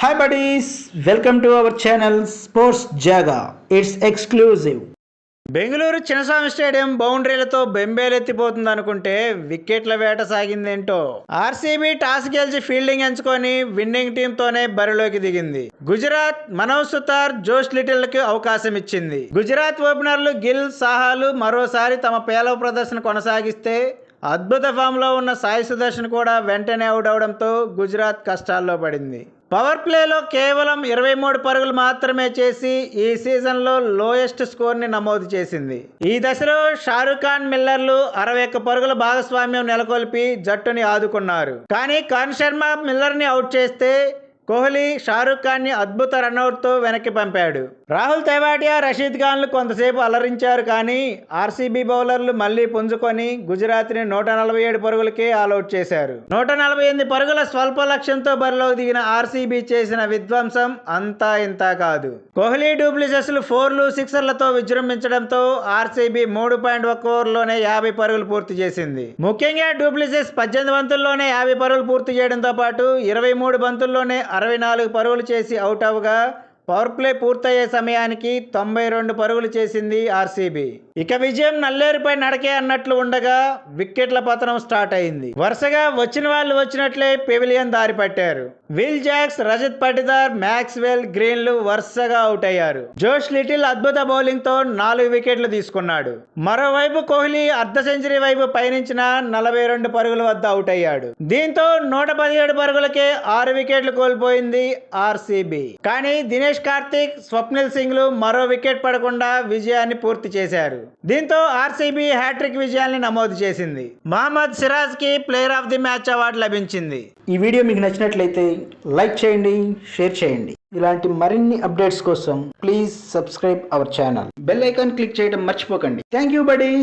Hi buddies, welcome to our channel Sports Jaga. It's exclusive. Bengaluru Chinnaswamy stadium బౌండరీలతో బెంబేలెత్తిపోతుంది అనుకుంటే వికెట్ల వేట సాగిందేంటో. ఆర్సీబీ టాస్ గెలిచి ఫీల్డింగ్ ఎంచుకొని విన్నింగ్ టీంతోనే బరిలోకి దిగింది. గుజరాత్ మనవ్ సుతార్, జోష్ లిటిల్ కి అవకాశం ఇచ్చింది. గుజరాత్ ఓపెనర్లు గిల్, సాహాలు మరోసారి తమ పేలవ ప్రదర్శన కొనసాగిస్తే అద్భుత ఫామ్లో ఉన్న సాయి సుదర్శన్ కూడా వెంటనే అవుట్ అవడంతో గుజరాత్ కష్టాల్లో పడింది. పవర్ ప్లేలో కేవలం 23 పరుగులు మాత్రమే చేసి ఈ సీజన్లో లోయెస్ట్ స్కోర్ని నమోదు చేసింది. ఈ దశలో షారుఖ్ ఖాన్, మిల్లర్లు 61 పరుగుల భాగస్వామ్యం నెలకొల్పి జట్టుని ఆదుకున్నారు. కానీ కరణ్ శర్మ మిల్లర్ని అవుట్ చేస్తే కోహ్లీ షారుఖ్ ఖాన్ ని అద్భుత రన్అట్తో వెనక్కి పంపాడు. రాహుల్ తెవాటియా, రషీద్ ఖాన్లు కొంతసేపు అలరించారు. కానీ ఆర్సీబీ బౌలర్లు మళ్లీ పుంజుకొని గుజరాత్ని 147 పరుగులకే ఆల్అౌట్ చేశారు. 148 పరుగుల స్వల్ప లక్ష్యంతో బరిలోకి దిగిన ఆర్సీబీ చేసిన విధ్వంసం అంతా ఇంతా కాదు. కోహ్లీ, డూప్లిసెస్లు 4లు, 6లతో విజృంభించడంతో ఆర్సీబీ 3.1 ఓవర్లోనే 50 పరుగులు పూర్తి చేసింది. ముఖ్యంగా డూప్లిసెస్ 18 బంతుల్లోనే 50 పరుగులు పూర్తి చేయడంతో పాటు 23 బంతుల్లోనే 64 పరుగులు చేసి అవుట్ అవగా పవర్ ప్లే పూర్తయ్యే సమయానికి 92 పరుగులు చేసింది ఆర్సీబీ. ఇక విజయం నల్లేరుపై నడకే అన్నట్లు ఉండగా వికెట్ల పతనం స్టార్ట్ అయింది. వరుసగా వచ్చిన వాళ్ళు వచ్చినట్లే పెవిలియన్ దారి పట్టారు. Will Jacks, Rajat Patidar, Maxwell, గ్రీన్లు వరుసగా అవుట్ అయ్యారు. జోష్ లిటిల్ అద్భుత బౌలింగ్ తో 4 వికెట్లు తీసుకున్నాడు. మరోవైపు కోహ్లీ అర్ధ సెంచరీ వైపు పయనించిన 42 పరుగుల వద్ద అవుట్ అయ్యాడు. దీంతో 117 పరుగులకే 6 వికెట్లు కోల్పోయింది ఆర్సీబీ. కానీ దినేష్ కార్తిక్, స్వప్నిల్ సింగ్లు మరో వికెట్ పడకుండా విజయాన్ని పూర్తి చేశారు. దీంతో ఆర్సీబీ హ్యాట్రిక్ విజయాన్ని నమోదు చేసింది. మహమ్మద్ సిరాజ్ కి player of the match award లభించింది. ఈ వీడియో మీకు నచ్చినట్లయితే లైక్ చేయండి, షేర్ చేయండి. ఇలాంటి మరిన్ని అప్డేట్స్ కోసం please subscribe our channel. Bell icon click చేయడం మర్చిపోకండి. Thank you buddies.